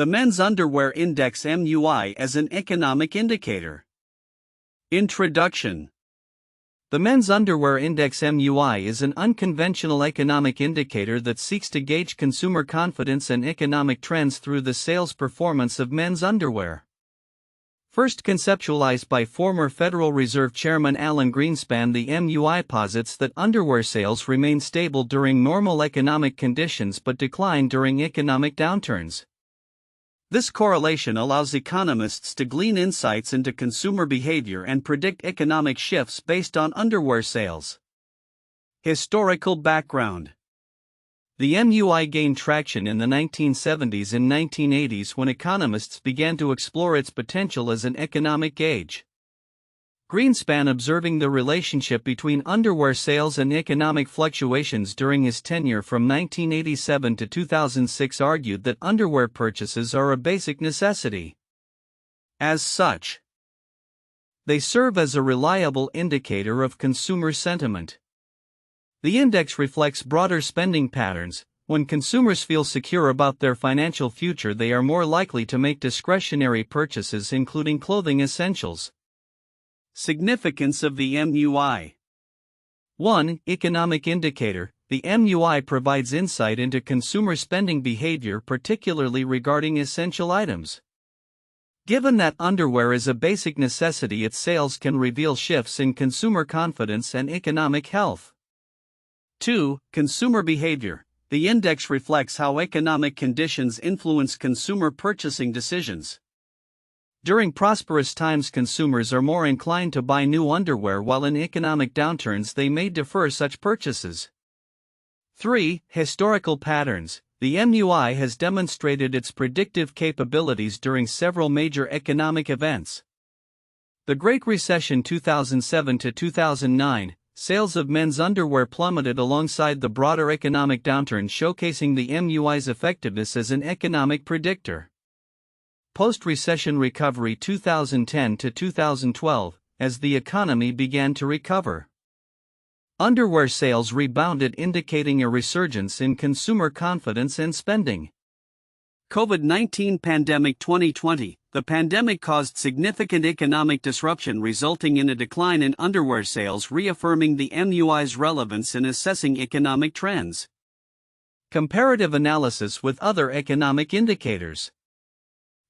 The Men's Underwear Index MUI as an economic indicator. Introduction. The Men's Underwear Index MUI is an unconventional economic indicator that seeks to gauge consumer confidence and economic trends through the sales performance of men's underwear. First conceptualized by former Federal Reserve Chairman Alan Greenspan, the MUI posits that underwear sales remain stable during normal economic conditions but decline during economic downturns. This correlation allows economists to glean insights into consumer behavior and predict economic shifts based on underwear sales. Historical background. The MUI gained traction in the 1970s and 1980s when economists began to explore its potential as an economic gauge. Greenspan, observing the relationship between underwear sales and economic fluctuations during his tenure from 1987 to 2006, argued that underwear purchases are a basic necessity. As such, they serve as a reliable indicator of consumer sentiment. The index reflects broader spending patterns. When consumers feel secure about their financial future, they are more likely to make discretionary purchases, including clothing essentials. Significance of the MUI. 1. Economic indicator. The MUI provides insight into consumer spending behavior, particularly regarding essential items. Given that underwear is a basic necessity, its sales can reveal shifts in consumer confidence and economic health. 2. Consumer behavior. The index reflects how economic conditions influence consumer purchasing decisions. During prosperous times, consumers are more inclined to buy new underwear, while in economic downturns they may defer such purchases. 3. Historical patterns. The MUI has demonstrated its predictive capabilities during several major economic events. The Great Recession 2007 to 2009, sales of men's underwear plummeted alongside the broader economic downturn, showcasing the MUI's effectiveness as an economic predictor. Post-recession recovery 2010 to 2012, as the economy began to recover, underwear sales rebounded, indicating a resurgence in consumer confidence and spending. COVID-19 pandemic 2020. The pandemic caused significant economic disruption, resulting in a decline in underwear sales, reaffirming the MUI's relevance in assessing economic trends. Comparative analysis with other economic indicators.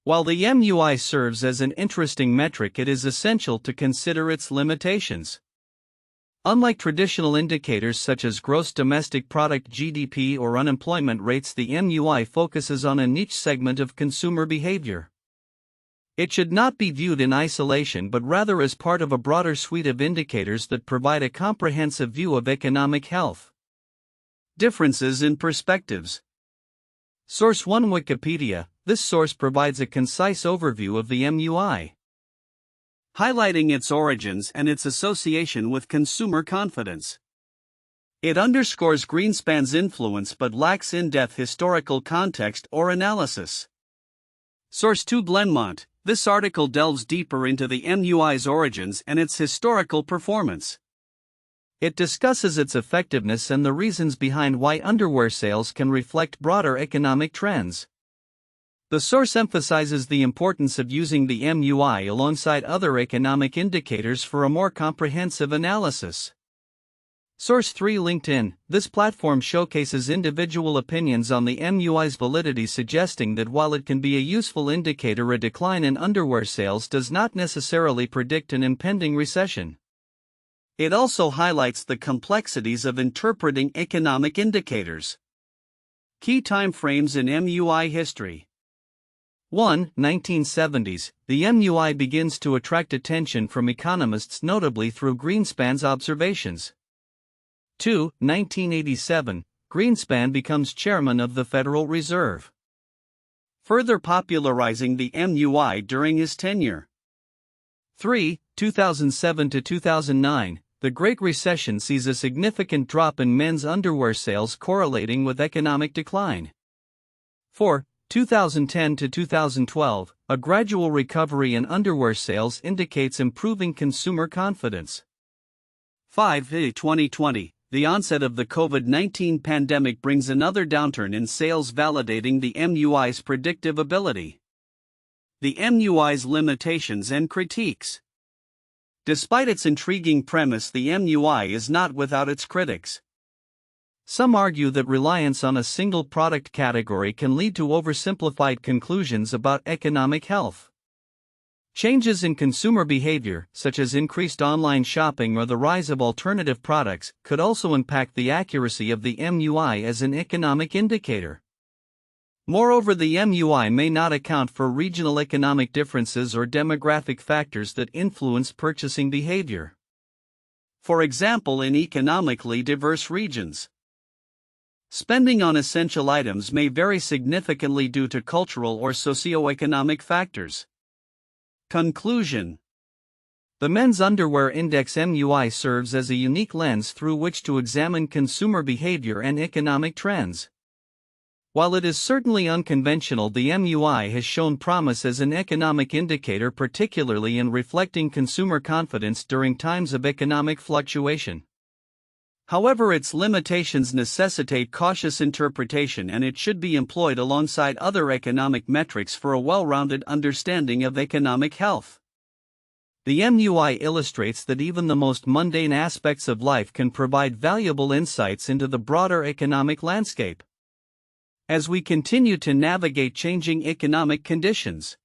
While the MUI serves as an interesting metric, it is essential to consider its limitations. Unlike traditional indicators such as gross domestic product (GDP) or unemployment rates, the MUI focuses on a niche segment of consumer behavior. It should not be viewed in isolation, but rather as part of a broader suite of indicators that provide a comprehensive view of economic health. Differences in perspectives. Source 1: Wikipedia. This source provides a concise overview of the MUI, highlighting its origins and its association with consumer confidence. It underscores Greenspan's influence but lacks in-depth historical context or analysis. Source 2: Glenmont. This article delves deeper into the MUI's origins and its historical performance. It discusses its effectiveness and the reasons behind why underwear sales can reflect broader economic trends. The source emphasizes the importance of using the MUI alongside other economic indicators for a more comprehensive analysis. Source 3: LinkedIn. This platform showcases individual opinions on the MUI's validity, suggesting that while it can be a useful indicator, a decline in underwear sales does not necessarily predict an impending recession. It also highlights the complexities of interpreting economic indicators. Key timeframes in MUI history. 1. 1970s. The MUI begins to attract attention from economists, notably through Greenspan's observations. 2. 1987. Greenspan becomes chairman of the Federal Reserve, further popularizing the MUI during his tenure. 3. 2007 to 2009. The Great Recession sees a significant drop in men's underwear sales, correlating with economic decline. 4. 2010 to 2012, a gradual recovery in underwear sales indicates improving consumer confidence. 5. 2020, The onset of the COVID-19 pandemic brings another downturn in sales, validating the MUI's predictive ability. The MUI's limitations and critiques. Despite its intriguing premise, the MUI is not without its critics. Some argue that reliance on a single product category can lead to oversimplified conclusions about economic health. Changes in consumer behavior, such as increased online shopping or the rise of alternative products, could also impact the accuracy of the MUI as an economic indicator. Moreover, the MUI may not account for regional economic differences or demographic factors that influence purchasing behavior. For example, in economically diverse regions, spending on essential items may vary significantly due to cultural or socioeconomic factors. Conclusion. The Men's Underwear Index MUI serves as a unique lens through which to examine consumer behavior and economic trends. While it is certainly unconventional, the MUI has shown promise as an economic indicator, particularly in reflecting consumer confidence during times of economic fluctuation. However, its limitations necessitate cautious interpretation, and it should be employed alongside other economic metrics for a well-rounded understanding of economic health. The MUI illustrates that even the most mundane aspects of life can provide valuable insights into the broader economic landscape. As we continue to navigate changing economic conditions,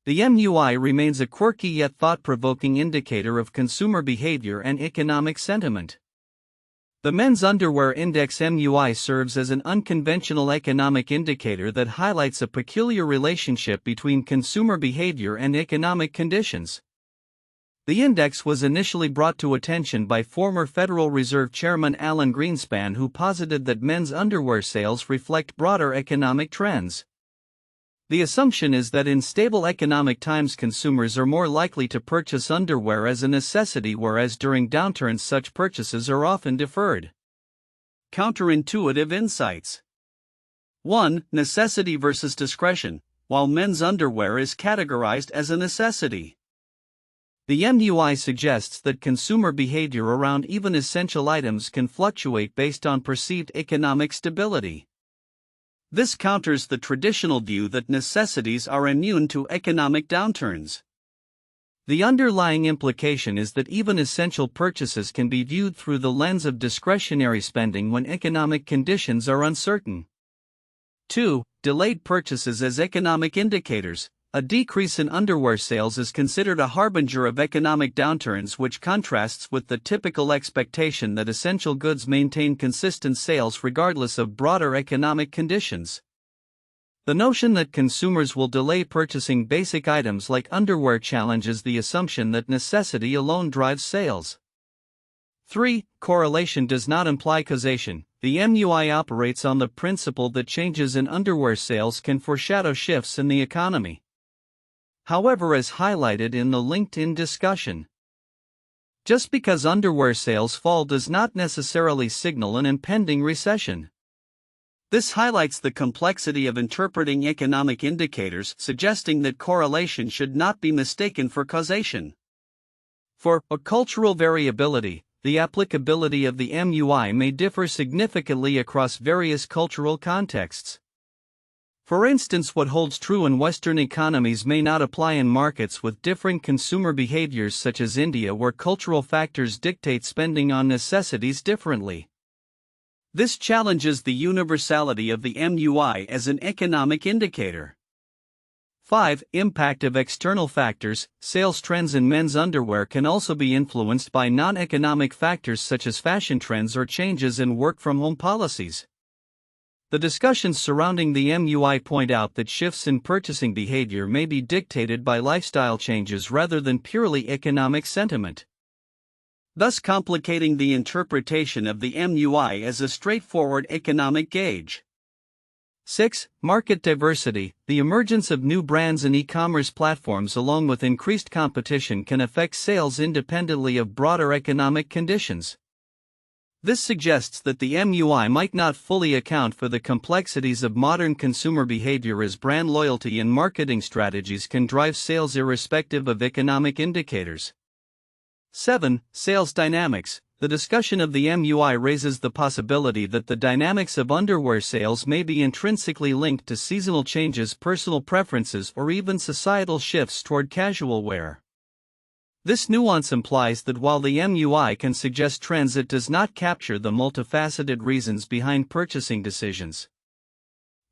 the MUI remains a quirky yet thought-provoking indicator of consumer behavior and economic sentiment. The Men's Underwear Index MUI serves as an unconventional economic indicator that highlights a peculiar relationship between consumer behavior and economic conditions. The index was initially brought to attention by former Federal Reserve Chairman Alan Greenspan, who posited that men's underwear sales reflect broader economic trends. The assumption is that in stable economic times consumers are more likely to purchase underwear as a necessity, whereas during downturns such purchases are often deferred. Counterintuitive insights. 1. Necessity versus discretion. While men's underwear is categorized as a necessity, the MUI suggests that consumer behavior around even essential items can fluctuate based on perceived economic stability. This counters the traditional view that necessities are immune to economic downturns. The underlying implication is that even essential purchases can be viewed through the lens of discretionary spending when economic conditions are uncertain. 2. Delayed purchases as economic indicators. A decrease in underwear sales is considered a harbinger of economic downturns, which contrasts with the typical expectation that essential goods maintain consistent sales regardless of broader economic conditions. The notion that consumers will delay purchasing basic items like underwear challenges the assumption that necessity alone drives sales. 3. Correlation does not imply causation. The MUI operates on the principle that changes in underwear sales can foreshadow shifts in the economy. However, as highlighted in the LinkedIn discussion, just because underwear sales fall does not necessarily signal an impending recession. This highlights the complexity of interpreting economic indicators, suggesting that correlation should not be mistaken for causation. 4. Cultural variability. The applicability of the MUI may differ significantly across various cultural contexts. For instance, what holds true in Western economies may not apply in markets with differing consumer behaviors such as India, where cultural factors dictate spending on necessities differently. This challenges the universality of the MUI as an economic indicator. 5. Impact of external factors. Sales trends in men's underwear can also be influenced by non-economic factors such as fashion trends or changes in work-from-home policies. The discussions surrounding the MUI point out that shifts in purchasing behavior may be dictated by lifestyle changes rather than purely economic sentiment, thus complicating the interpretation of the MUI as a straightforward economic gauge. 6. Market diversity. The emergence of new brands and e-commerce platforms along with increased competition can affect sales independently of broader economic conditions. This suggests that the MUI might not fully account for the complexities of modern consumer behavior, as brand loyalty and marketing strategies can drive sales irrespective of economic indicators. 7. Sales dynamics. the discussion of the MUI raises the possibility that the dynamics of underwear sales may be intrinsically linked to seasonal changes, personal preferences, or even societal shifts toward casual wear. This nuance implies that while the MUI can suggest trends, it does not capture the multifaceted reasons behind purchasing decisions.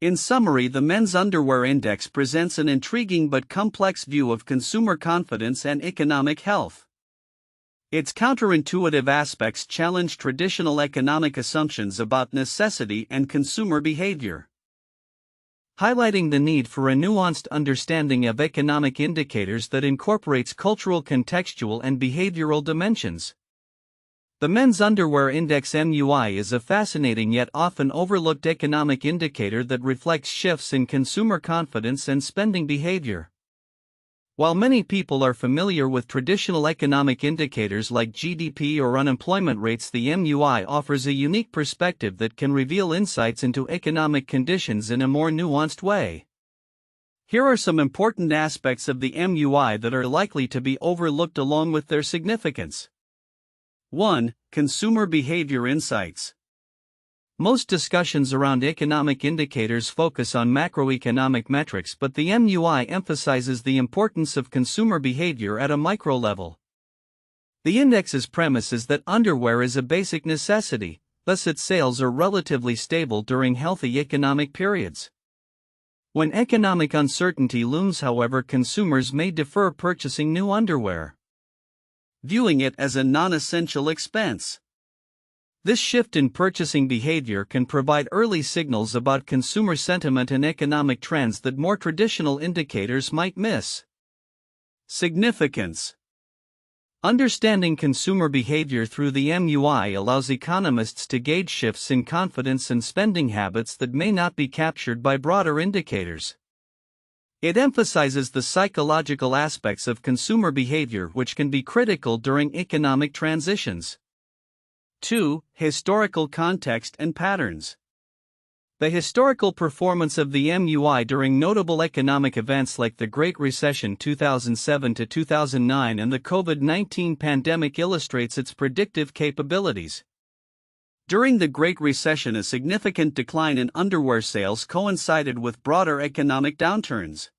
In summary, the Men's Underwear Index presents an intriguing but complex view of consumer confidence and economic health. Its counterintuitive aspects challenge traditional economic assumptions about necessity and consumer behavior, highlighting the need for a nuanced understanding of economic indicators that incorporates cultural, contextual, and behavioral dimensions. The Men's Underwear Index MUI is a fascinating yet often overlooked economic indicator that reflects shifts in consumer confidence and spending behavior. While many people are familiar with traditional economic indicators like GDP or unemployment rates, the MUI offers a unique perspective that can reveal insights into economic conditions in a more nuanced way. Here are some important aspects of the MUI that are likely to be overlooked along with their significance. 1. Consumer behavior insights. Most discussions around economic indicators focus on macroeconomic metrics, but the MUI emphasizes the importance of consumer behavior at a micro level. The index's premise is that underwear is a basic necessity, thus its sales are relatively stable during healthy economic periods. When economic uncertainty looms, however, consumers may defer purchasing new underwear, viewing it as a non-essential expense. This shift in purchasing behavior can provide early signals about consumer sentiment and economic trends that more traditional indicators might miss. Significance. Understanding consumer behavior through the MUI allows economists to gauge shifts in confidence and spending habits that may not be captured by broader indicators. It emphasizes the psychological aspects of consumer behavior, which can be critical during economic transitions. 2. Historical context and patterns. The historical performance of the MUI during notable economic events like the Great Recession 2007-2009 and the COVID-19 pandemic illustrates its predictive capabilities. During the Great Recession, a significant decline in underwear sales coincided with broader economic downturns.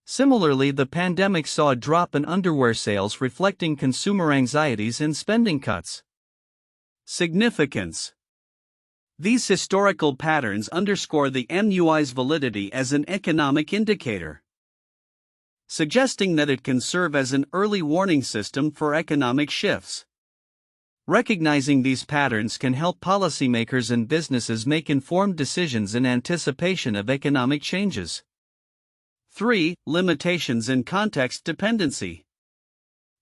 Similarly, the pandemic saw a drop in underwear sales, reflecting consumer anxieties and spending cuts. Significance. These historical patterns underscore the MUI's validity as an economic indicator, suggesting that it can serve as an early warning system for economic shifts. Recognizing these patterns can help policymakers and businesses make informed decisions in anticipation of economic changes. 3. Limitations and context dependency.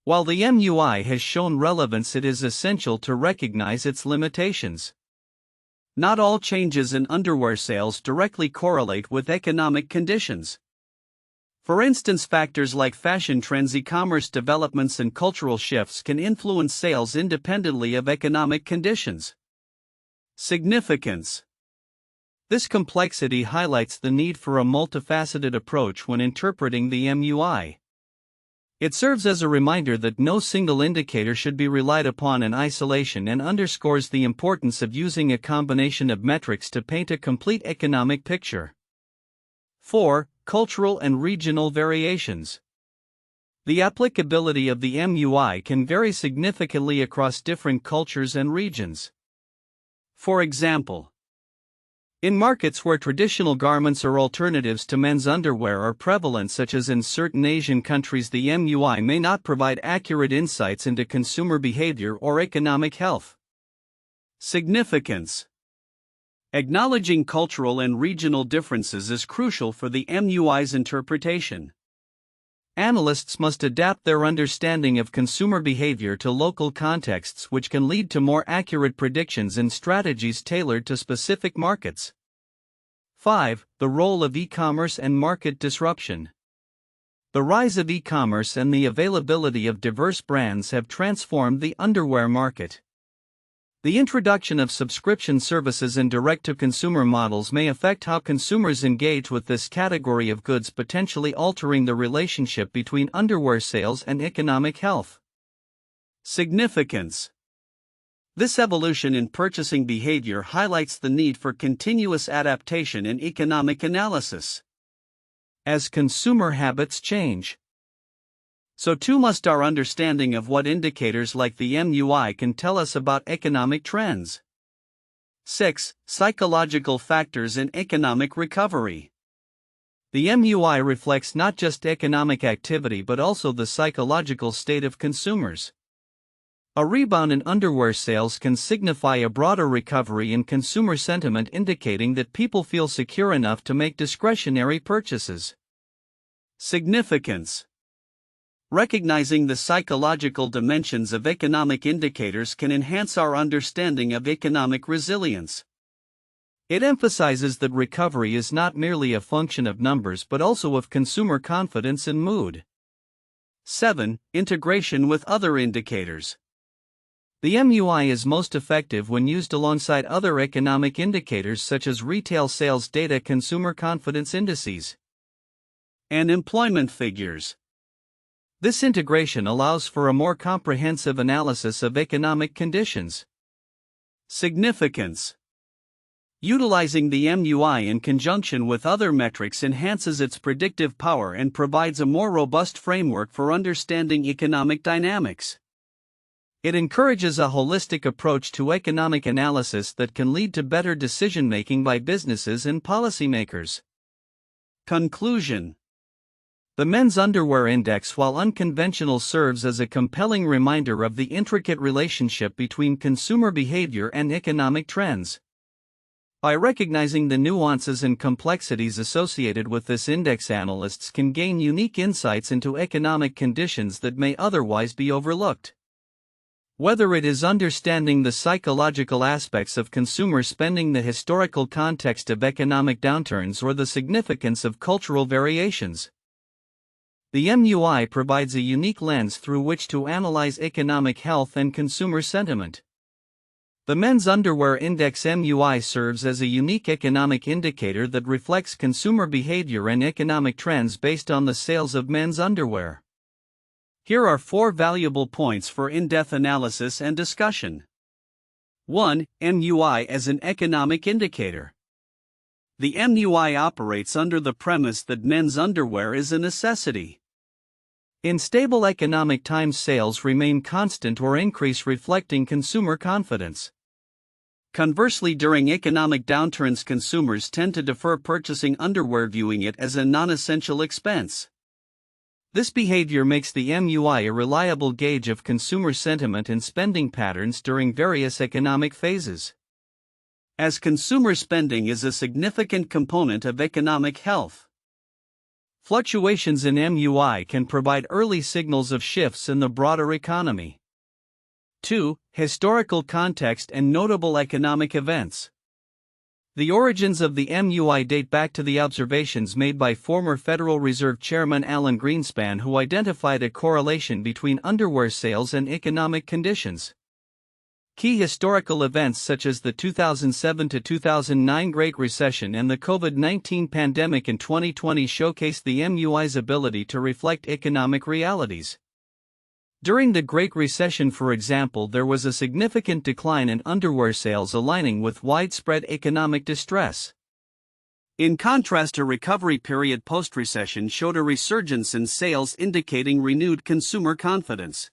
While the MUI has shown relevance, it is essential to recognize its limitations. Not all changes in underwear sales directly correlate with economic conditions. For instance, factors like fashion trends, e-commerce developments, and cultural shifts can influence sales independently of economic conditions. Significance. This complexity highlights the need for a multifaceted approach when interpreting the MUI. It serves as a reminder that no single indicator should be relied upon in isolation and underscores the importance of using a combination of metrics to paint a complete economic picture. 4. Cultural and regional variations. The applicability of the MUI can vary significantly across different cultures and regions. For example, in markets where traditional garments or alternatives to men's underwear are prevalent, such as in certain Asian countries, the MUI may not provide accurate insights into consumer behavior or economic health. Significance. Acknowledging cultural and regional differences is crucial for the MUI's interpretation. Analysts must adapt their understanding of consumer behavior to local contexts, which can lead to more accurate predictions and strategies tailored to specific markets. 5. The role of e-commerce and market disruption. The rise of e-commerce and the availability of diverse brands have transformed the underwear market. The introduction of subscription services and direct-to-consumer models may affect how consumers engage with this category of goods, potentially altering the relationship between underwear sales and economic health. Significance. This evolution in purchasing behavior highlights the need for continuous adaptation in economic analysis. As consumer habits change, so too must our understanding of what indicators like the MUI can tell us about economic trends. 6. Psychological factors in economic recovery. The MUI reflects not just economic activity but also the psychological state of consumers. A rebound in underwear sales can signify a broader recovery in consumer sentiment, indicating that people feel secure enough to make discretionary purchases. Significance. Recognizing the psychological dimensions of economic indicators can enhance our understanding of economic resilience. It emphasizes that recovery is not merely a function of numbers but also of consumer confidence and mood. 7. Integration with other indicators. The MUI is most effective when used alongside other economic indicators such as retail sales data, consumer confidence indices, and employment figures. This integration allows for a more comprehensive analysis of economic conditions. Significance. Utilizing the MUI in conjunction with other metrics enhances its predictive power and provides a more robust framework for understanding economic dynamics. It encourages a holistic approach to economic analysis that can lead to better decision-making by businesses and policymakers. Conclusion. The men's underwear index, while unconventional, serves as a compelling reminder of the intricate relationship between consumer behavior and economic trends. By recognizing the nuances and complexities associated with this index, analysts can gain unique insights into economic conditions that may otherwise be overlooked. Whether it is understanding the psychological aspects of consumer spending, the historical context of economic downturns, or the significance of cultural variations, the MUI provides a unique lens through which to analyze economic health and consumer sentiment. The men's underwear index MUI serves as a unique economic indicator that reflects consumer behavior and economic trends based on the sales of men's underwear. Here are 4 valuable points for in-depth analysis and discussion. 1. MUI as an economic indicator. The MUI operates under the premise that men's underwear is a necessity. In stable economic times, sales remain constant or increase, reflecting consumer confidence. Conversely, during economic downturns, consumers tend to defer purchasing underwear, viewing it as a non-essential expense. This behavior makes the MUI a reliable gauge of consumer sentiment and spending patterns during various economic phases. As consumer spending is a significant component of economic health, fluctuations in MUI can provide early signals of shifts in the broader economy. 2. Historical context and notable economic events. The origins of the MUI date back to the observations made by former Federal Reserve Chairman Alan Greenspan, who identified a correlation between underwear sales and economic conditions. Key historical events such as the 2007 to 2009 Great Recession and the COVID-19 pandemic in 2020 showcased the MUI's ability to reflect economic realities. During the Great Recession, for example, there was a significant decline in underwear sales, aligning with widespread economic distress. In contrast, a recovery period post-recession showed a resurgence in sales, indicating renewed consumer confidence.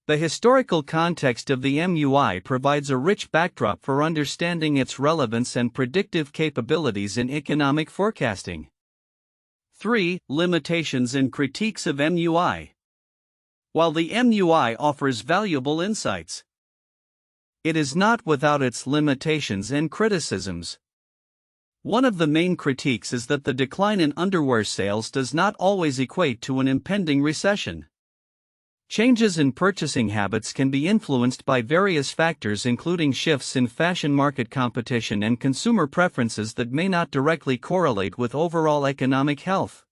The historical context of the MUI provides a rich backdrop for understanding its relevance and predictive capabilities in economic forecasting. 3. Limitations and critiques of MUI. While the MUI offers valuable insights, it is not without its limitations and criticisms. One of the main critiques is that the decline in underwear sales does not always equate to an impending recession. Changes in purchasing habits can be influenced by various factors, including shifts in fashion market competition and consumer preferences that may not directly correlate with overall economic health.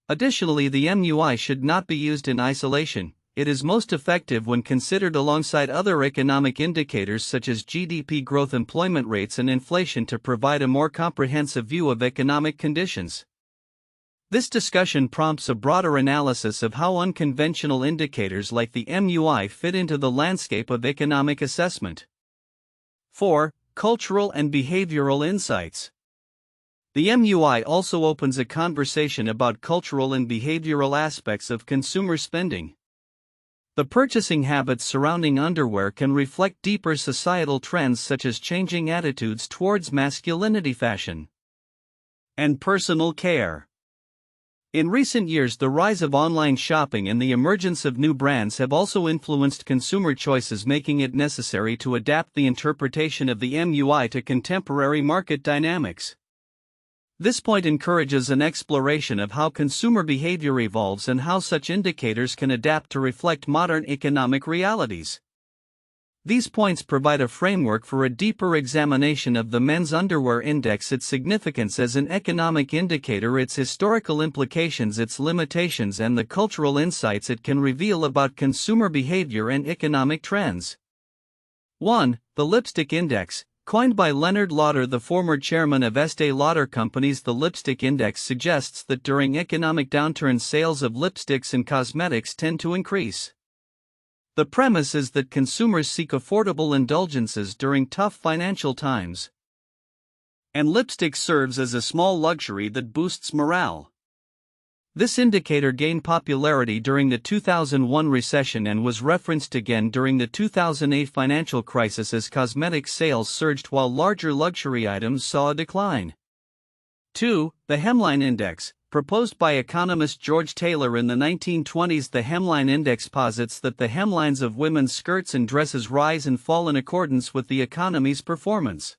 Additionally, the MUI should not be used in isolation. It is most effective when considered alongside other economic indicators such as GDP growth, employment rates, and inflation to provide a more comprehensive view of economic conditions. This discussion prompts a broader analysis of how unconventional indicators like the MUI fit into the landscape of economic assessment. 4. Cultural and behavioral insights. The MUI also opens a conversation about cultural and behavioral aspects of consumer spending. The purchasing habits surrounding underwear can reflect deeper societal trends such as changing attitudes towards masculinity, fashion, and personal care. In recent years, the rise of online shopping and the emergence of new brands have also influenced consumer choices, making it necessary to adapt the interpretation of the MUI to contemporary market dynamics. This point encourages an exploration of how consumer behavior evolves and how such indicators can adapt to reflect modern economic realities. These points provide a framework for a deeper examination of the men's underwear index, its significance as an economic indicator, its historical implications, its limitations, and the cultural insights it can reveal about consumer behavior and economic trends. 1. The lipstick index. Coined by Leonard Lauder, the former chairman of Estee Lauder Companies, the lipstick index suggests that during economic downturns, sales of lipsticks and cosmetics tend to increase. The premise is that consumers seek affordable indulgences during tough financial times, and lipstick serves as a small luxury that boosts morale. This indicator gained popularity during the 2001 recession and was referenced again during the 2008 financial crisis as cosmetics sales surged while larger luxury items saw a decline. 2. The hemline index. Proposed by economist George Taylor in the 1920s, the hemline index posits that the hemlines of women's skirts and dresses rise and fall in accordance with the economy's performance.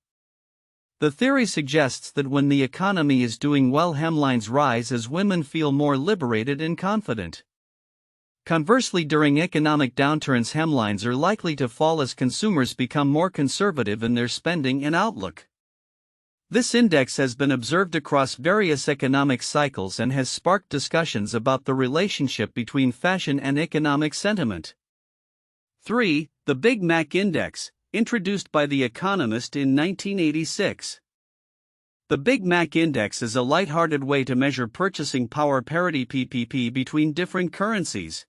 The theory suggests that when the economy is doing well, hemlines rise as women feel more liberated and confident. Conversely, during economic downturns, hemlines are likely to fall as consumers become more conservative in their spending and outlook. This index has been observed across various economic cycles and has sparked discussions about the relationship between fashion and economic sentiment. 3. The Big Mac Index, introduced by The Economist in 1986. The Big Mac Index is a lighthearted way to measure purchasing power parity (PPP) between different currencies.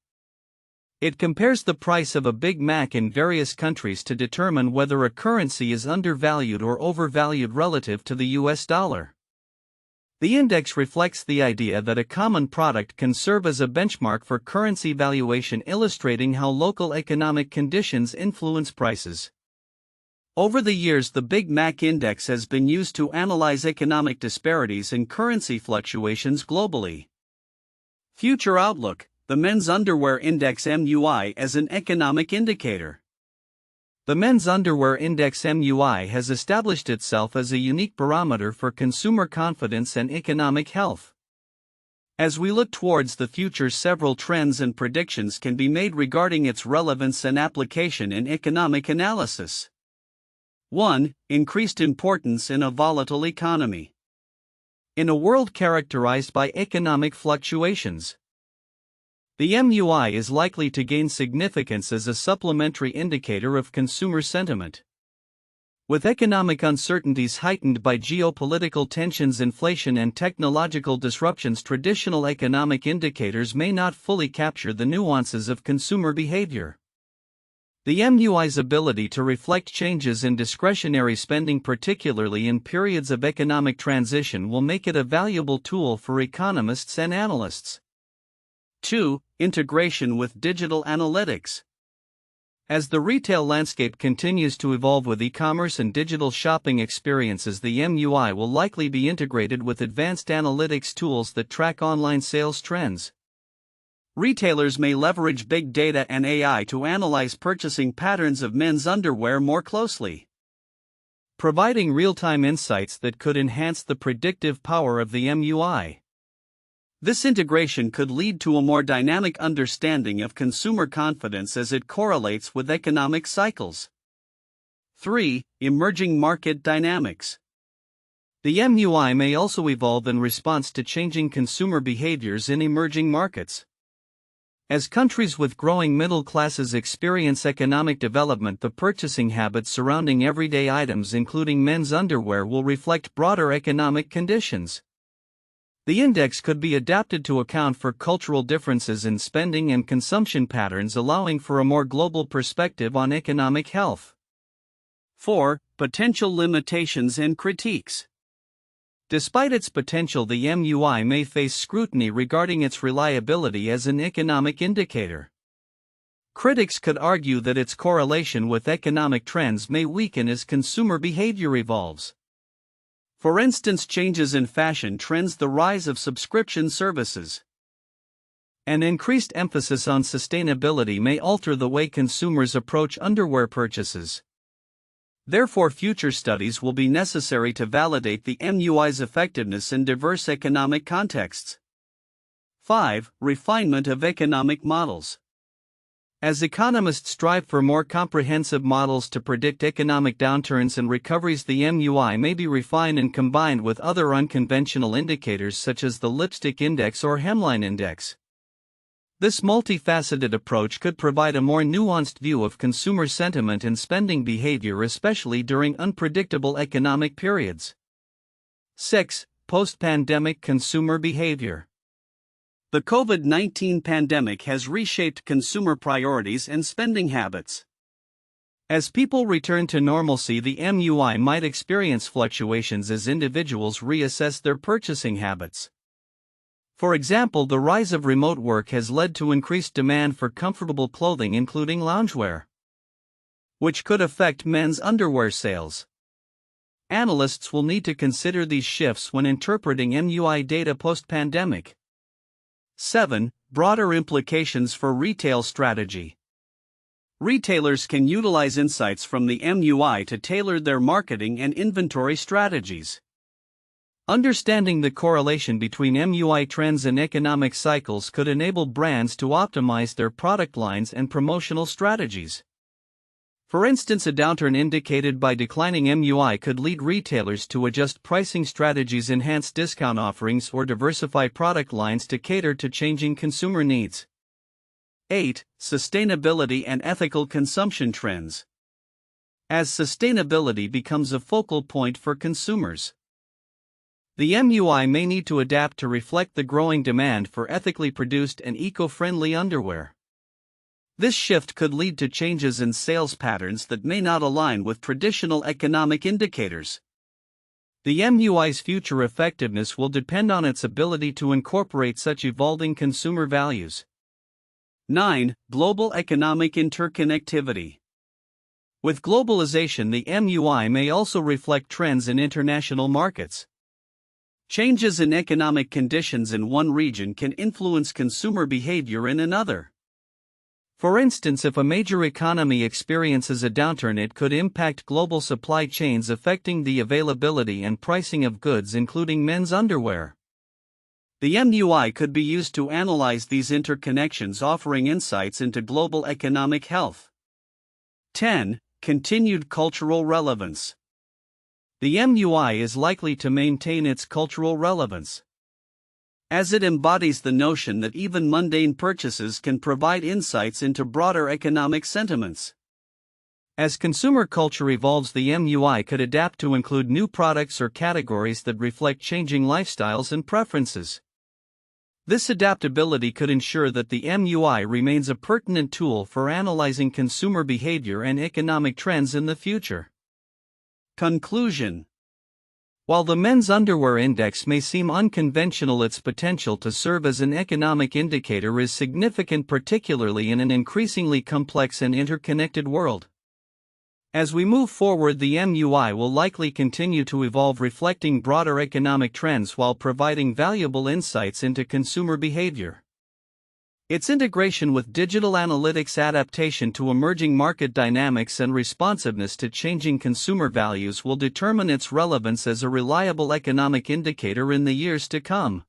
It compares the price of a Big Mac in various countries to determine whether a currency is undervalued or overvalued relative to the US dollar. The index reflects the idea that a common product can serve as a benchmark for currency valuation, illustrating how local economic conditions influence prices. Over the years, the Big Mac Index has been used to analyze economic disparities and currency fluctuations globally. Future outlook. The Men's Underwear Index MUI as an economic indicator. The Men's Underwear Index MUI has established itself as a unique barometer for consumer confidence and economic health. As we look towards the future, several trends and predictions can be made regarding its relevance and application in economic analysis. 1. Increased importance in a volatile economy. In a world characterized by economic fluctuations, the MUI is likely to gain significance as a supplementary indicator of consumer sentiment. With economic uncertainties heightened by geopolitical tensions, inflation, and technological disruptions, traditional economic indicators may not fully capture the nuances of consumer behavior. The MUI's ability to reflect changes in discretionary spending, particularly in periods of economic transition, will make it a valuable tool for economists and analysts. 2. Integration with digital analytics. As the retail landscape continues to evolve with e-commerce and digital shopping experiences, the MUI will likely be integrated with advanced analytics tools that track online sales trends. Retailers may leverage big data and AI to analyze purchasing patterns of men's underwear more closely, providing real-time insights that could enhance the predictive power of the MUI. This integration could lead to a more dynamic understanding of consumer confidence as it correlates with economic cycles. 3. Emerging market dynamics. The MUI may also evolve in response to changing consumer behaviors in emerging markets. As countries with growing middle classes experience economic development, the purchasing habits surrounding everyday items, including men's underwear, will reflect broader economic conditions. The index could be adapted to account for cultural differences in spending and consumption patterns, allowing for a more global perspective on economic health. 4. Potential limitations and critiques. Despite its potential, the MUI may face scrutiny regarding its reliability as an economic indicator. Critics could argue that its correlation with economic trends may weaken as consumer behavior evolves. For instance, changes in fashion trends, the rise of subscription services. An increased emphasis on sustainability may alter the way consumers approach underwear purchases. Therefore, future studies will be necessary to validate the MUI's effectiveness in diverse economic contexts. 5. Refinement of economic models. As economists strive for more comprehensive models to predict economic downturns and recoveries, the MUI may be refined and combined with other unconventional indicators such as the lipstick index or hemline index. This multifaceted approach could provide a more nuanced view of consumer sentiment and spending behavior, especially during unpredictable economic periods. 6. Post-pandemic consumer behavior. The COVID-19 pandemic has reshaped consumer priorities and spending habits. As people return to normalcy, the MUI might experience fluctuations as individuals reassess their purchasing habits. For example, the rise of remote work has led to increased demand for comfortable clothing, including loungewear, which could affect men's underwear sales. Analysts will need to consider these shifts when interpreting MUI data post-pandemic. 7. Broader implications for retail strategy. Retailers can utilize insights from the MUI to tailor their marketing and inventory strategies. Understanding the correlation between MUI trends and economic cycles could enable brands to optimize their product lines and promotional strategies. For instance, a downturn indicated by declining MUI could lead retailers to adjust pricing strategies, enhance discount offerings, or diversify product lines to cater to changing consumer needs. 8. Sustainability and ethical consumption trends. As sustainability becomes a focal point for consumers, the MUI may need to adapt to reflect the growing demand for ethically produced and eco-friendly underwear. This shift could lead to changes in sales patterns that may not align with traditional economic indicators. The MUI's future effectiveness will depend on its ability to incorporate such evolving consumer values. 9. Global economic interconnectivity. With globalization, the MUI may also reflect trends in international markets. Changes in economic conditions in one region can influence consumer behavior in another. For instance, if a major economy experiences a downturn, it could impact global supply chains, affecting the availability and pricing of goods, including men's underwear. The MUI could be used to analyze these interconnections, offering insights into global economic health. 10. Continued cultural relevance. The MUI is likely to maintain its cultural relevance, as it embodies the notion that even mundane purchases can provide insights into broader economic sentiments. As consumer culture evolves, the MUI could adapt to include new products or categories that reflect changing lifestyles and preferences. This adaptability could ensure that the MUI remains a pertinent tool for analyzing consumer behavior and economic trends in the future. Conclusion. While the men's underwear index may seem unconventional, its potential to serve as an economic indicator is significant, particularly in an increasingly complex and interconnected world. As we move forward, the MUI will likely continue to evolve, reflecting broader economic trends while providing valuable insights into consumer behavior. Its integration with digital analytics, adaptation to emerging market dynamics, and responsiveness to changing consumer values will determine its relevance as a reliable economic indicator in the years to come.